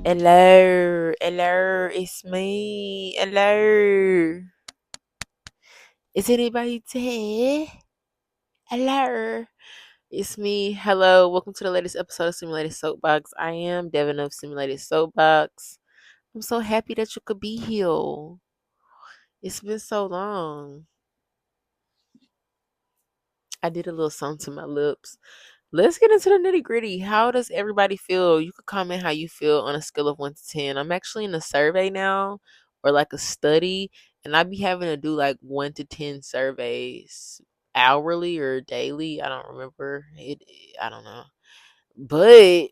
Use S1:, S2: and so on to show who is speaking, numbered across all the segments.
S1: Hello, hello, it's me. Hello. Is anybody there? Hello. It's me. Hello. Welcome to the latest episode of Simulated Soapbox. I am Devin of Simulated Soapbox. I'm so happy that you could be here. It's been so long. I did a little something to my lips. Let's get into the nitty gritty. How does everybody feel? You could comment how you feel on a scale of 1 to 10. I'm actually in a survey now, or like a study, and I be having to do like 1 to 10 surveys hourly or daily. I don't remember. I don't know. But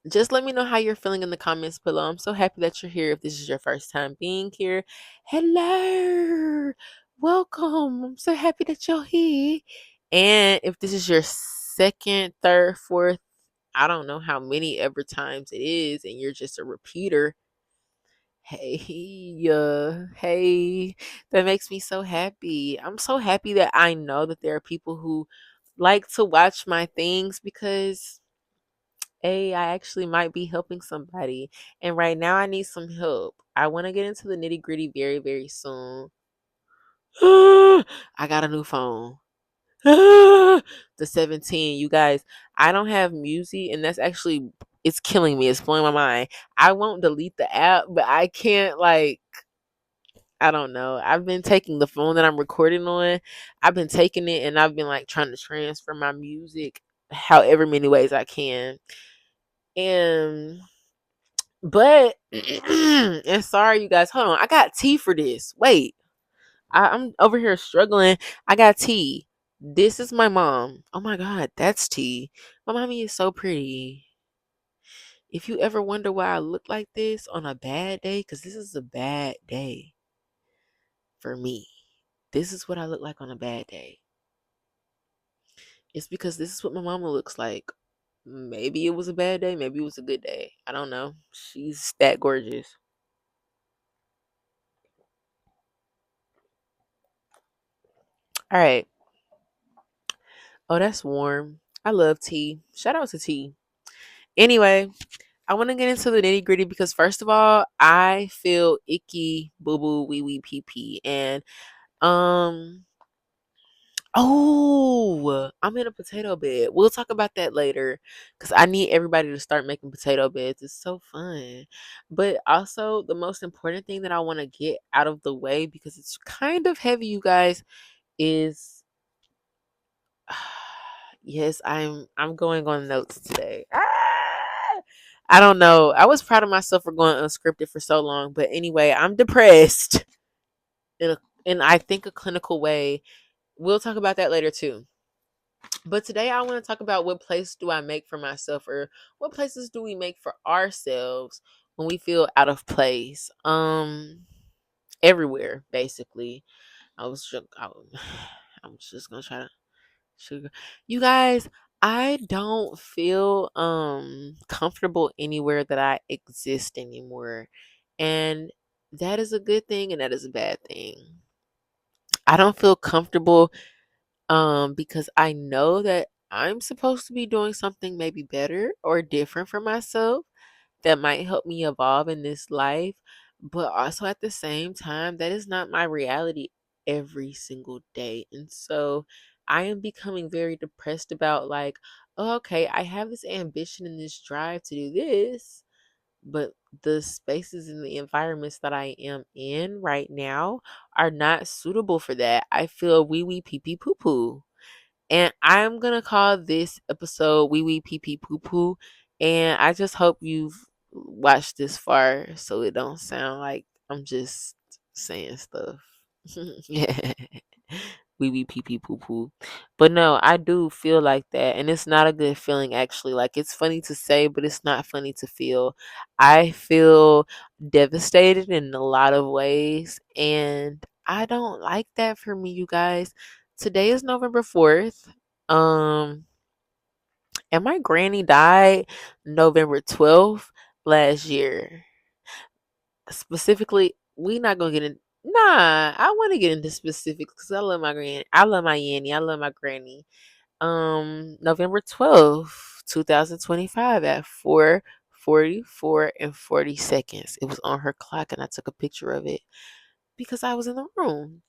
S1: just let me know how you're feeling in the comments below. I'm so happy that you're here. If this is your first time being here, hello, welcome. I'm so happy that you're here. And if this is your second, third, fourth, I don't know how many ever times it is, and you're just a repeater, hey, that makes me so happy. I'm so happy that I know that there are people who like to watch my things because I actually might be helping somebody. And right now I need some help. I want to get into the nitty gritty very, very soon. I got a new phone. The 17. You guys, I don't have music, and that's actually, it's killing me. It's blowing my mind. I won't delete the app, but I can't, like, I don't know. I've been taking the phone that I'm recording on, I've been taking it, and I've been like trying to transfer my music however many ways I can. And but and sorry you guys, hold on. I got tea for this. Wait. I'm over here struggling. I got tea. This is my mom. Oh my god, that's tea. My mommy is so pretty. If you ever wonder why I look like this on a bad day, because this is a bad day for me. This is what I look like on a bad day. It's because this is what my mama looks like. Maybe it was a bad day, maybe it was a good day. I don't know. She's that gorgeous. All right. Oh, that's warm. I love tea. Shout out to tea. Anyway, I want to get into the nitty gritty because first of all, I feel icky, boo boo, wee wee, pee pee, and um, oh, I'm in a potato bed. We'll talk about that later because I need everybody to start making potato beds. It's so fun, but also the most important thing that I want to get out of the way because it's kind of heavy, you guys, is yes, I'm going on notes today. I don't know. I was proud of myself for going unscripted for so long, but anyway, I'm depressed in I think a clinical way. We'll talk about that later too. But today I want to talk about what place do I make for myself, or what places do we make for ourselves when we feel out of place? Everywhere basically. I was just, I'm just gonna try to sugar. You guys, I don't feel comfortable anywhere that I exist anymore. And that is a good thing and that is a bad thing. I don't feel comfortable because I know that I'm supposed to be doing something maybe better or different for myself that might help me evolve in this life. But also at the same time, that is not my reality every single day. And so I am becoming very depressed about, like, oh, okay, I have this ambition and this drive to do this, but the spaces and the environments that I am in right now are not suitable for that. I feel wee wee pee pee poo poo. And I'm gonna call this episode Wee Wee Pee Pee Poo Poo. And I just hope you've watched this far so it don't sound like I'm just saying stuff. Yeah. Wee wee pee pee poo poo. But no, I do feel like that. And it's not a good feeling actually. Like, it's funny to say, but it's not funny to feel. I feel devastated in a lot of ways. And I don't like that for me, you guys. Today is November 4th. Um, and my granny died November 12th last year. Specifically, we not gonna get in. Nah, I want to get into specifics because I love my granny. I love my yanny. I love my granny. November 12th, 2025 at 4 44 and 40 seconds. It was on her clock and I took a picture of it because I was in the room.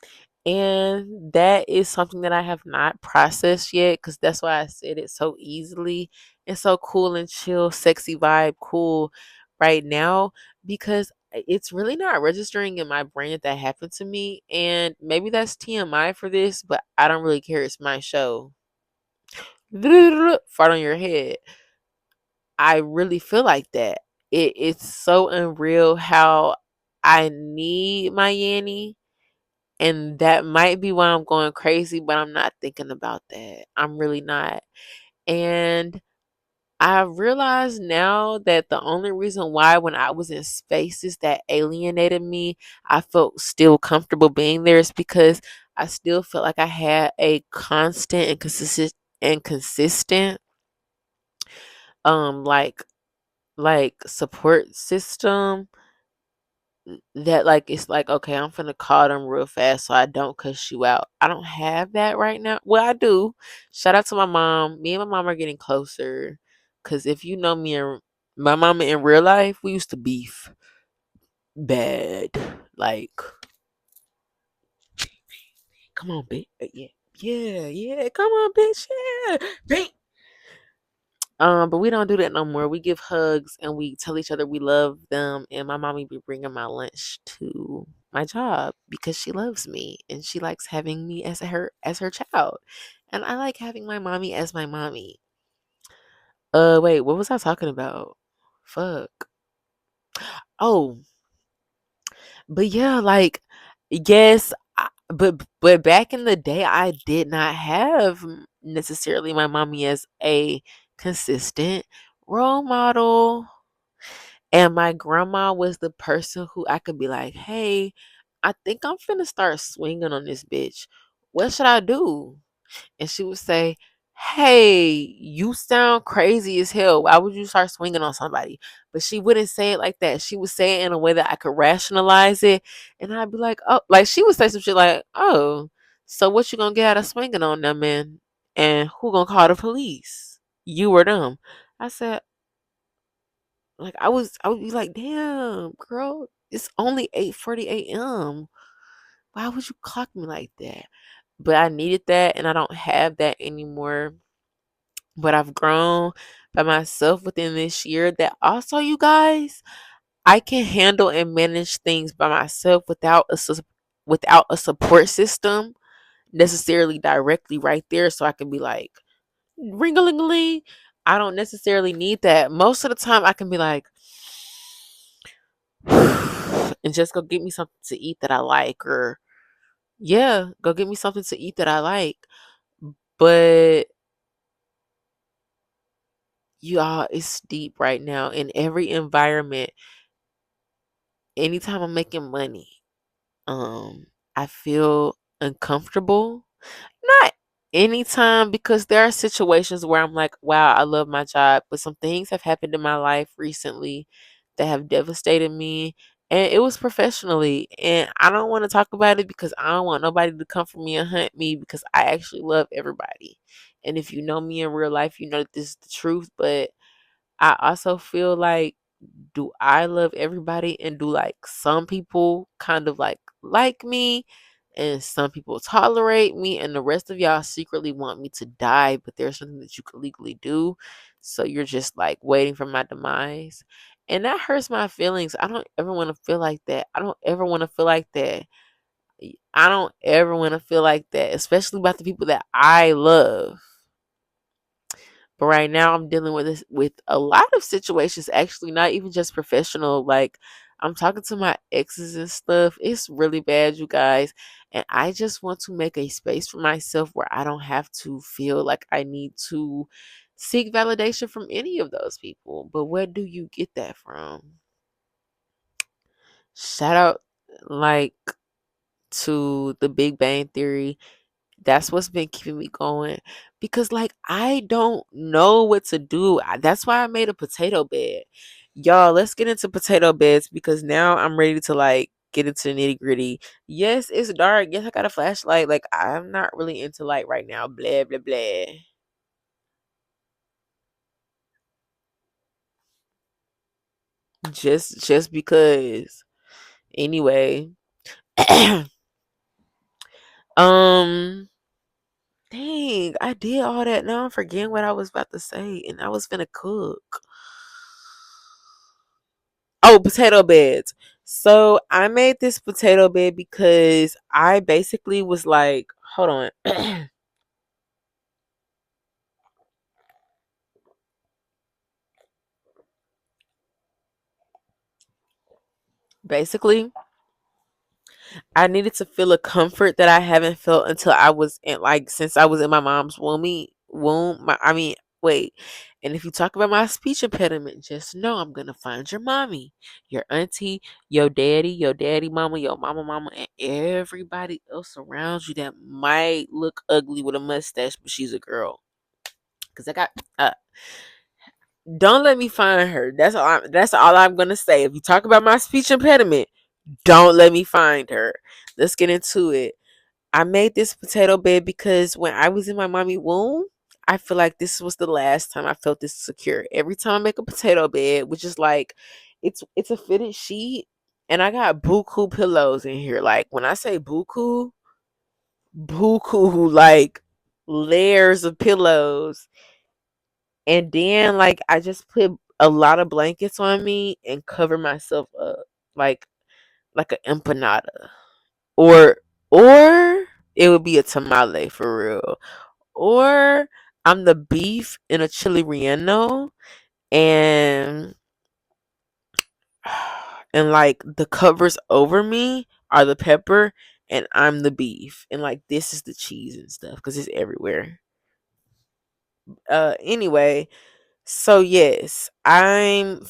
S1: And that is something that I have not processed yet because that's why I said it so easily and so cool and chill, sexy vibe, cool right now because it's really not registering in my brain that that happened to me. And maybe that's TMI for this, but I don't really care. It's my show. Fart on your head. I really feel like that. It's so unreal how I need my Yanny. And that might be why I'm going crazy, but I'm not thinking about that. I'm really not. And I realize now that the only reason why when I was in spaces that alienated me, I felt still comfortable being there is because I still felt like I had a constant and consistent like support system that like it's like okay, I'm finna call them real fast so I don't cuss you out. I don't have that right now. Well, I do. Shout out to my mom. Me and my mom are getting closer. Cause if you know me and my mama in real life, we used to beef bad. Like, come on, bitch. Yeah. Yeah. Come on, bitch. Yeah. Bang. But we don't do that no more. We give hugs and we tell each other we love them. And my mommy be bringing my lunch to my job because she loves me and she likes having me as her child, and I like having my mommy as my mommy. Wait, what was I talking about? Fuck. Oh, but yeah, like yes, but back in the day, I did not have necessarily my mommy as a consistent role model. And my grandma was the person who I could be like, hey, I think I'm finna start swinging on this bitch. What should I do? And she would say, hey, you sound crazy as hell. Why would you start swinging on somebody? But she wouldn't say it like that. She would say it in a way that I could rationalize it. And I'd be like, oh, like she would say some shit like, oh, so what you gonna get out of swinging on them, man? And who gonna call the police? You or them? I said, like I would be like, damn, girl, it's only 8:40 a.m. Why would you clock me like that? But I needed that and I don't have that anymore. But I've grown by myself within this year that also you guys, I can handle and manage things by myself without a support system necessarily directly right there so I can be like ring a ling a ling. I don't necessarily need that. Most of the time I can be like and just go get me something to eat that I like, or yeah, go get me something to eat that I like. But y'all, it's deep right now in every environment. Anytime I'm making money, um, I feel uncomfortable. Not anytime because there are situations where I'm like, wow, I love my job, but some things have happened in my life recently that have devastated me. And it was professionally. And I don't want to talk about it because I don't want nobody to come for me and hunt me because I actually love everybody. And if you know me in real life, you know that this is the truth. But I also feel like, do I love everybody and do like some people kind of like me and some people tolerate me and the rest of y'all secretly want me to die, but there's something that you could legally do. So you're just like waiting for my demise. And that hurts my feelings. I don't ever want to feel like that. I don't ever want to feel like that. I don't ever want to feel like that, especially about the people that I love. But right now I'm dealing with this with a lot of situations, actually, not even just professional. Like I'm talking to my exes and stuff. It's really bad, you guys. And I just want to make a space for myself where I don't have to feel like I need to seek validation from any of those people. But where do you get that from? Shout out like to the Big Bang Theory. That's what's been keeping me going because like I don't know what to do. That's why I made a potato bed. Y'all, let's get into potato beds because now I'm ready to like get into the nitty gritty. Yes, it's dark. Yes, I got a flashlight. Like I'm not really into light right now. Blah blah blah. just because. Anyway, um, dang, I did all that. Now I'm forgetting what I was about to say, and I was gonna cook. Oh, potato beds. So I made this potato bed because I basically was like, hold on. Basically, I needed to feel a comfort that I haven't felt until I was in, like, since I was in my mom's womb. I mean, wait. And if you talk about my speech impediment, just know I'm gonna find your mommy, your auntie, your daddy mama, your mama, and everybody else around you that might look ugly with a mustache, but she's a girl. Cause I got don't let me find her. That's all I'm gonna say. If you talk about my speech impediment, don't let me find her. Let's get into it. I made this potato bed because when I was in my mommy womb, I feel like this was the last time I felt this secure. Every time I make a potato bed, which is like it's a fitted sheet, and I got buku pillows in here. Like when I say buku like layers of pillows. And then like I just put a lot of blankets on me and cover myself up like an empanada. Or or it would be a tamale for real. Or I'm the beef in a chili relleno, and and like the covers over me are the pepper, and I'm the beef, and like this is the cheese and stuff because it's everywhere. Anyway, so yes, I'm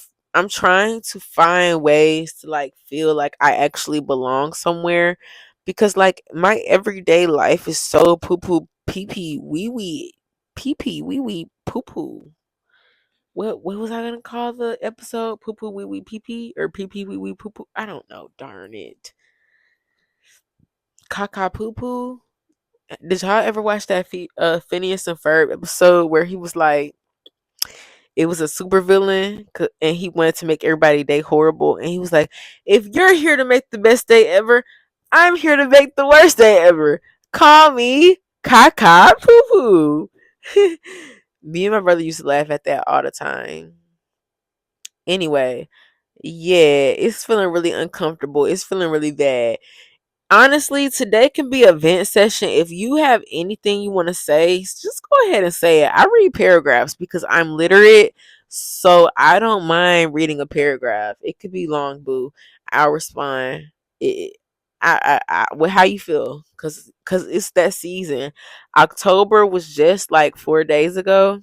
S1: trying to find ways to like feel like I actually belong somewhere, because like my everyday life is so poo poo pee pee wee wee poo poo. What was I gonna call the episode? Poo poo wee wee pee pee, or pee pee wee wee poo poo? I don't know. Darn it. Caca poo poo. Did y'all ever watch that Phineas and Ferb episode where he was like, it was a super villain, and he wanted to make everybody day horrible, and he was like, if you're here to make the best day ever, I'm here to make the worst day ever. Call me Kaka Poo Poo. Me and my brother used to laugh at that all the time. Anyway, yeah, it's feeling really uncomfortable. It's feeling really bad. Honestly, today can be a vent session. If you have anything you want to say, just go ahead and say it. I read paragraphs because I'm literate, so I don't mind reading a paragraph. It could be long, boo. I'll respond. It, well, how you feel? Cause it's that season. October was just like 4 days ago.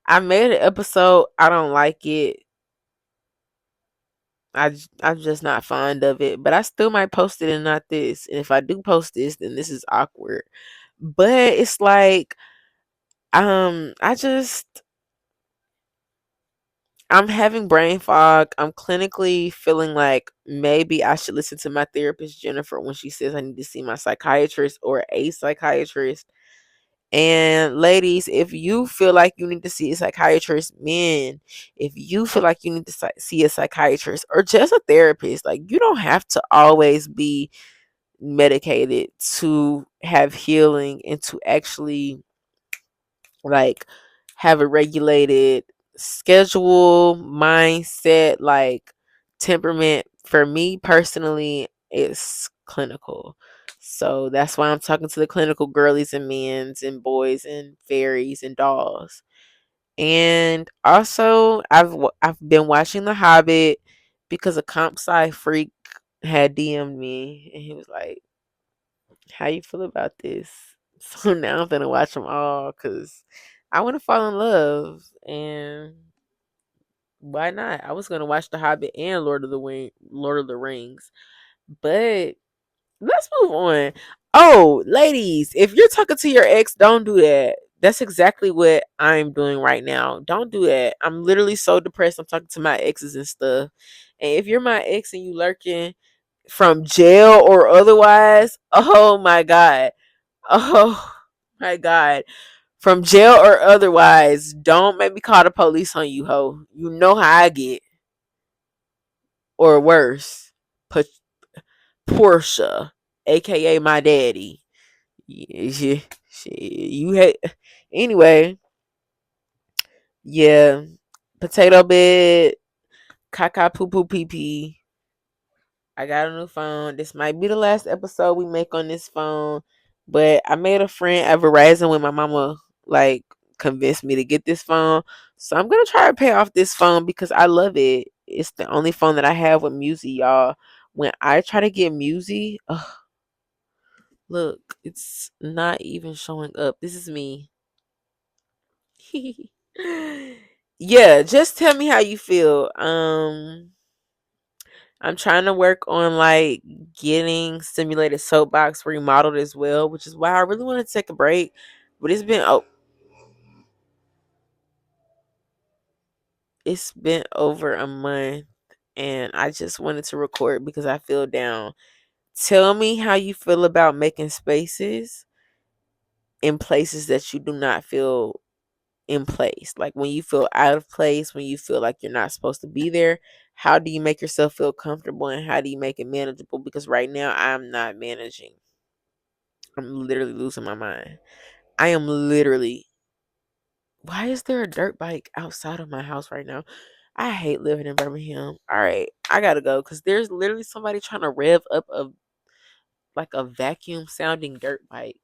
S1: I made an episode. I don't like it. I'm just not fond of it, but I still might post it and not this. And if I do post this, then this is awkward. But it's like, I just I'm having brain fog. I'm clinically feeling like maybe I should listen to my therapist Jennifer when she says I need to see my psychiatrist or a psychiatrist. And ladies, if you feel like you need to see a psychiatrist, men, if you feel like you need to see a psychiatrist or just a therapist, like you don't have to always be medicated to have healing and to actually like have a regulated schedule, mindset, like temperament. For me personally, it's clinical. So that's why I'm talking to the clinical girlies and men's and boys and fairies and dolls. And also, I've been watching The Hobbit because a comp sci freak had DM'd me, and he was like, "How you feel about this?" So now I'm gonna watch them all because I want to fall in love, and why not? I was gonna watch The Hobbit and Lord of the Rings, but let's move on. Oh, ladies, if you're talking to your ex, don't do that. That's exactly what I'm doing right now. Don't do that. I'm literally so depressed. I'm talking to my exes and stuff. And if you're my ex and you lurking from jail or otherwise, oh my God. Oh my God. From jail or otherwise, don't make me call the police on you, ho. You know how I get. or worse, P- Portia, aka my daddy. Yeah, you hate. Anyway, yeah, potato bed, caca poo poo pee pee. I got a new phone. This might be the last episode we make on this phone, but I made a friend at Verizon when my mama like convinced me to get this phone. So I'm gonna try to pay off this phone because I love it. It's the only phone that I have with music, y'all. When I try to get music, ugh, look, it's not even showing up. This is me. Yeah, just tell me how you feel. I'm trying to work on like getting simulated soapbox remodeled as well, which is why I really want to take a break. But it's been over a month and I just wanted to record because I feel down. Tell me how you feel about making spaces in places that you do not feel in place. Like when you feel out of place, when you feel like you're not supposed to be there, how do you make yourself feel comfortable and how do you make it manageable? Because right now I'm not managing. I'm literally losing my mind. I am literally. Why is there a dirt bike outside of my house right now? I hate living in Birmingham. All right, I gotta go because there's literally somebody trying to rev up a vacuum sounding dirt bike.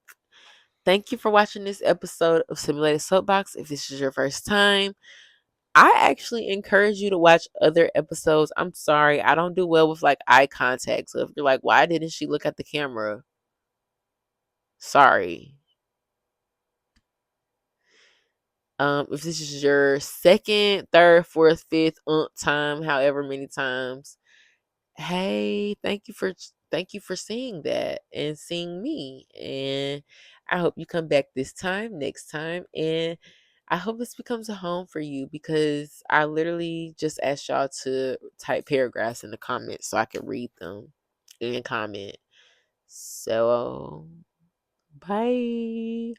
S1: Thank you for watching this episode of Simulated Soapbox. If this is your first time, I actually encourage you to watch other episodes. I'm sorry, I don't do well with like eye contact. So if you're like, why didn't she look at the camera? Sorry. If this is your second, third, fourth, fifth, time, however many times, hey, thank you for seeing that and seeing me. And I hope you come back this time, next time, and I hope this becomes a home for you because I literally just asked y'all to type paragraphs in the comments so I can read them and comment. So, bye.